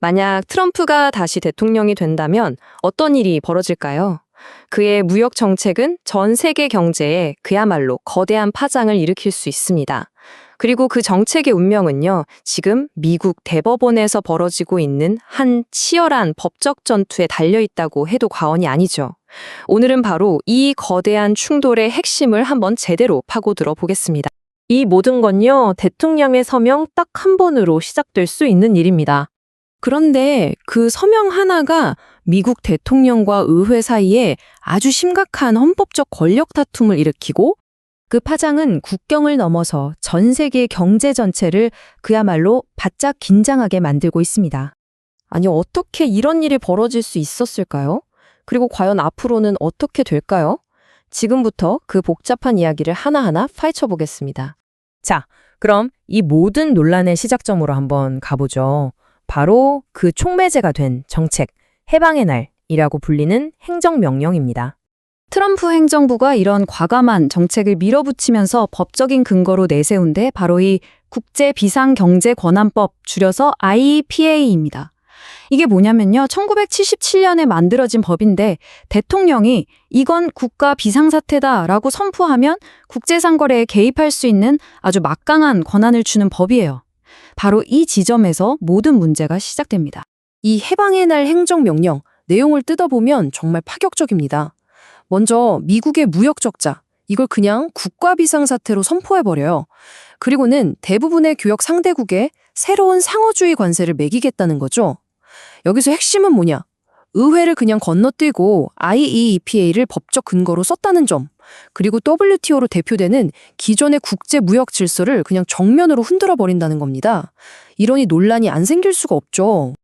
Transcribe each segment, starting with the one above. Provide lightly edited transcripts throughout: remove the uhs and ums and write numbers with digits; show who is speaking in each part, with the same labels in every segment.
Speaker 1: 만약 트럼프가 다시 대통령이 된다면 어떤 일이 벌어질까요? 그의 무역 정책은 전 세계 경제에 그야말로 거대한 파장을 일으킬 수 있습니다. 그리고 그 정책의 운명은요, 지금 미국 대법원에서 벌어지고 있는 한 치열한 법적 전투에 달려 있다고 해도 과언이 아니죠. 오늘은 바로 이 거대한 충돌의 핵심을 한번 제대로 파고들어 보겠습니다. 이 모든 건요, 대통령의 서명 딱 한 번으로 시작될 수 있는 일입니다. 그런데 그 서명 하나가 미국 대통령과 의회 사이에 아주 심각한 헌법적 권력 다툼을 일으키고 그 파장은 국경을 넘어서 전 세계 경제 전체를 그야말로 바짝 긴장하게 만들고 있습니다. 아니, 어떻게 이런 일이 벌어질 수 있었을까요? 그리고 과연 앞으로는 어떻게 될까요? 지금부터 그 복잡한 이야기를 하나하나 파헤쳐 보겠습니다. 자, 그럼 이 모든 논란의 시작점으로 한번 가보죠. 바로 그 촉매제가 된 정책, 해방의 날이라고 불리는 행정명령입니다. 트럼프 행정부가 이런 과감한 정책을 밀어붙이면서 법적인 근거로 내세운 데 바로 이 국제비상경제권한법, 줄여서 IPA입니다. 이게 뭐냐면요, 1977년에 만들어진 법인데 대통령이 이건 국가 비상사태다라고 선포하면 국제상거래에 개입할 수 있는 아주 막강한 권한을 주는 법이에요. 바로 이 지점에서 모든 문제가 시작됩니다. 이 해방의 날 행정명령, 내용을 뜯어보면 정말 파격적입니다. 먼저 미국의 무역 적자, 이걸 그냥 국가 비상사태로 선포해버려요. 그리고는 대부분의 교역 상대국에 새로운 상호주의 관세를 매기겠다는 거죠. 여기서 핵심은 뭐냐? 의회를 그냥 건너뛰고 IEEPA를 법적 근거로 썼다는 점, 그리고 WTO로 대표되는 기존의 국제 무역 질서를 그냥 정면으로 흔들어 버린다는 겁니다. 이러니 논란이 안 생길 수가 없죠.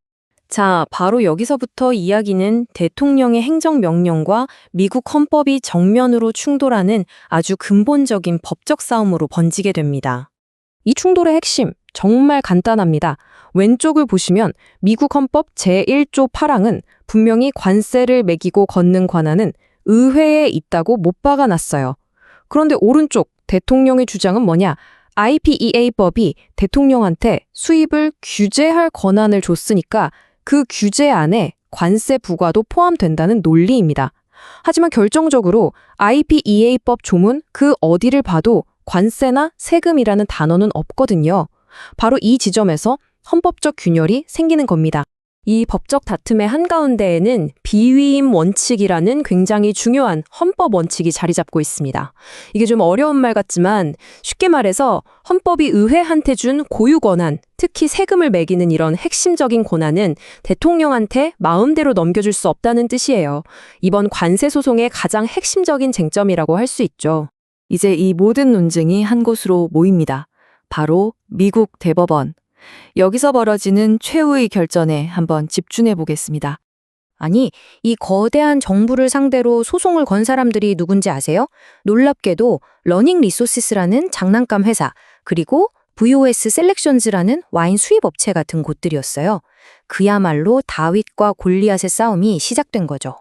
Speaker 1: 자, 바로 여기서부터 이야기는 대통령의 행정명령과 미국 헌법이 정면으로 충돌하는 아주 근본적인 법적 싸움으로 번지게 됩니다. 이 충돌의 핵심, 정말 간단합니다. 왼쪽을 보시면 미국 헌법 제1조 8항은 분명히 관세를 매기고 걷는 권한은 의회에 있다고 못 박아놨어요. 그런데 오른쪽 대통령의 주장은 뭐냐? IPEA법이 대통령한테 수입을 규제할 권한을 줬으니까 그 규제 안에 관세 부과도 포함된다는 논리입니다. 하지만 결정적으로 IPEA법 조문 그 어디를 봐도 관세나 세금이라는 단어는 없거든요. 바로 이 지점에서 헌법적 균열이 생기는 겁니다. 이 법적 다툼의 한가운데에는 비위임 원칙이라는 굉장히 중요한 헌법 원칙이 자리 잡고 있습니다. 이게 좀 어려운 말 같지만 쉽게 말해서 헌법이 의회한테 준 고유 권한, 특히 세금을 매기는 이런 핵심적인 권한은 대통령한테 마음대로 넘겨줄 수 없다는 뜻이에요. 이번 관세 소송의 가장 핵심적인 쟁점이라고 할 수 있죠. 이제 이 모든 논쟁이 한 곳으로 모입니다. 바로 미국 대법원. 여기서 벌어지는 최후의 결전에 한번 집중해 보겠습니다. 아니, 이 거대한 정부를 상대로 소송을 건 사람들이 누군지 아세요? 놀랍게도 러닝 리소시스라는 장난감 회사, 그리고 VOS 셀렉션즈라는 와인 수입 업체 같은 곳들이었어요. 그야말로 다윗과 골리앗의 싸움이 시작된 거죠.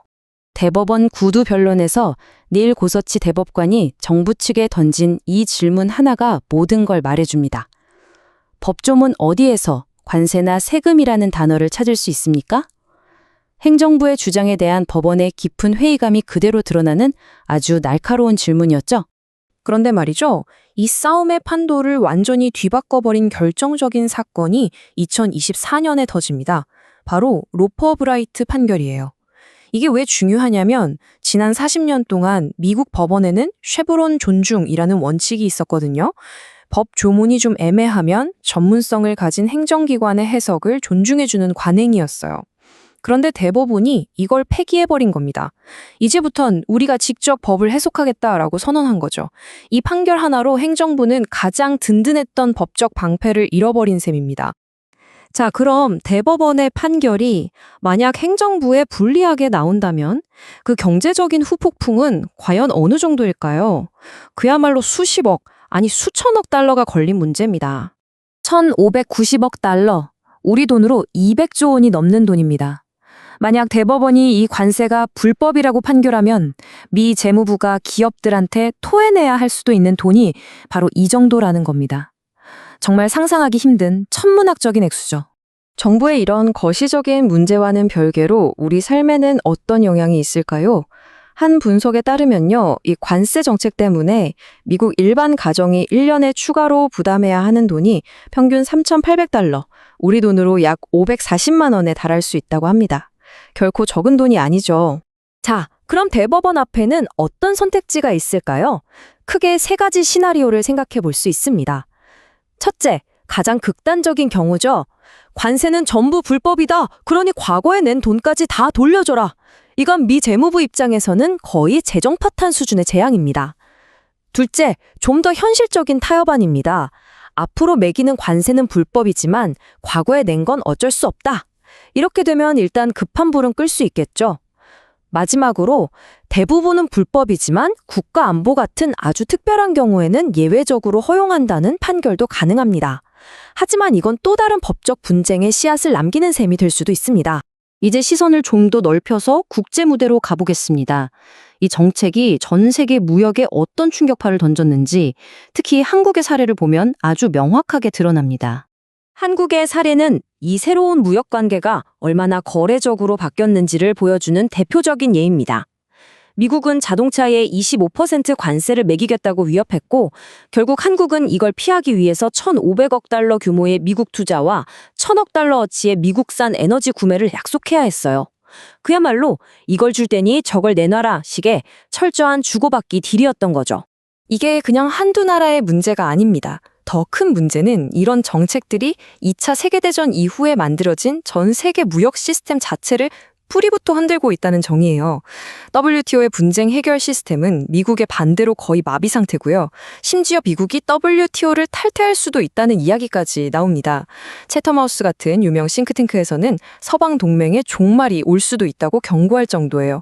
Speaker 1: 대법원 구두 변론에서 닐 고서치 대법관이 정부 측에 던진 이 질문 하나가 모든 걸 말해줍니다. 법조문 어디에서 관세나 세금이라는 단어를 찾을 수 있습니까? 행정부의 주장에 대한 법원의 깊은 회의감이 그대로 드러나는 아주 날카로운 질문이었죠. 그런데 말이죠, 이 싸움의 판도를 완전히 뒤바꿔버린 결정적인 사건이 2024년에 터집니다. 바로 로퍼 브라이트 판결이에요. 이게 왜 중요하냐면 지난 40년 동안 미국 법원에는 쉐브론 존중이라는 원칙이 있었거든요. 법 조문이 좀 애매하면 전문성을 가진 행정기관의 해석을 존중해주는 관행이었어요. 그런데 대법원이 이걸 폐기해버린 겁니다. 이제부턴 우리가 직접 법을 해석하겠다라고 선언한 거죠. 이 판결 하나로 행정부는 가장 든든했던 법적 방패를 잃어버린 셈입니다. 자, 그럼 대법원의 판결이 만약 행정부에 불리하게 나온다면 그 경제적인 후폭풍은 과연 어느 정도일까요? 그야말로 수십억, 아니 수천억 달러가 걸린 문제입니다. 1,590억 달러, 우리 돈으로 200조 원이 넘는 돈입니다. 만약 대법원이 이 관세가 불법이라고 판결하면 미 재무부가 기업들한테 토해내야 할 수도 있는 돈이 바로 이 정도라는 겁니다. 정말 상상하기 힘든 천문학적인 액수죠. 정부의 이런 거시적인 문제와는 별개로 우리 삶에는 어떤 영향이 있을까요? 한 분석에 따르면요, 이 관세 정책 때문에 미국 일반 가정이 1년에 추가로 부담해야 하는 돈이 평균 3,800달러, 우리 돈으로 약 540만 원에 달할 수 있다고 합니다. 결코 적은 돈이 아니죠. 자, 그럼 대법원 앞에는 어떤 선택지가 있을까요? 크게 세 가지 시나리오를 생각해 볼 수 있습니다. 첫째, 가장 극단적인 경우죠. 관세는 전부 불법이다. 그러니 과거에 낸 돈까지 다 돌려줘라. 이건 미 재무부 입장에서는 거의 재정 파탄 수준의 재앙입니다. 둘째, 좀 더 현실적인 타협안입니다. 앞으로 매기는 관세는 불법이지만 과거에 낸 건 어쩔 수 없다. 이렇게 되면 일단 급한 불은 끌 수 있겠죠. 마지막으로 대부분은 불법이지만 국가 안보 같은 아주 특별한 경우에는 예외적으로 허용한다는 판결도 가능합니다. 하지만 이건 또 다른 법적 분쟁의 씨앗을 남기는 셈이 될 수도 있습니다.
Speaker 2: 이제 시선을 좀 더 넓혀서 국제 무대로 가보겠습니다. 이 정책이 전 세계 무역에 어떤 충격파를 던졌는지, 특히 한국의 사례를 보면 아주 명확하게 드러납니다.
Speaker 1: 한국의 사례는 이 새로운 무역 관계가 얼마나 거래적으로 바뀌었는지를 보여주는 대표적인 예입니다. 미국은 자동차에 25% 관세를 매기겠다고 위협했고, 결국 한국은 이걸 피하기 위해서 1,500억 달러 규모의 미국 투자와 1,000억 달러어치의 미국산 에너지 구매를 약속해야 했어요. 그야말로 이걸 줄 테니 저걸 내놔라 식의 철저한 주고받기 딜이었던 거죠. 이게 그냥 한두 나라의 문제가 아닙니다. 더 큰 문제는 이런 정책들이 2차 세계대전 이후에 만들어진 전 세계 무역 시스템 자체를 뿌리부터 흔들고 있다는 정의예요. WTO의 분쟁 해결 시스템은 미국의 반대로 거의 마비 상태고요. 심지어 미국이 WTO를 탈퇴할 수도 있다는 이야기까지 나옵니다. 채텀하우스 같은 유명 싱크탱크에서는 서방 동맹의 종말이 올 수도 있다고 경고할 정도예요.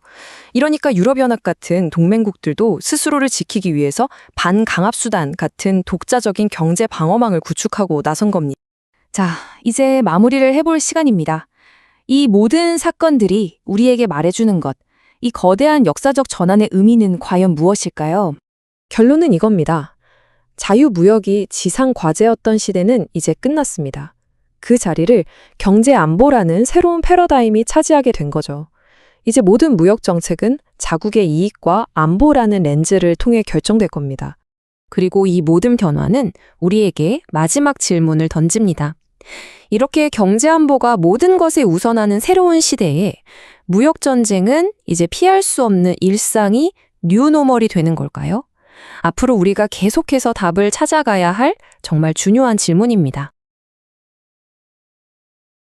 Speaker 1: 이러니까 유럽연합 같은 동맹국들도 스스로를 지키기 위해서 반강압수단 같은 독자적인 경제 방어망을 구축하고 나선 겁니다. 자, 이제 마무리를 해볼 시간입니다. 이 모든 사건들이 우리에게 말해주는 것, 이 거대한 역사적 전환의 의미는 과연 무엇일까요? 결론은 이겁니다. 자유무역이 지상 과제였던 시대는 이제 끝났습니다. 그 자리를 경제안보라는 새로운 패러다임이 차지하게 된 거죠. 이제 모든 무역 정책은 자국의 이익과 안보라는 렌즈를 통해 결정될 겁니다. 그리고 이 모든 변화는 우리에게 마지막 질문을 던집니다. 이렇게 경제안보가 모든 것에 우선하는 새로운 시대에 무역전쟁은 이제 피할 수 없는 일상이 뉴노멀이 되는 걸까요? 앞으로 우리가 계속해서 답을 찾아가야 할 정말 중요한 질문입니다.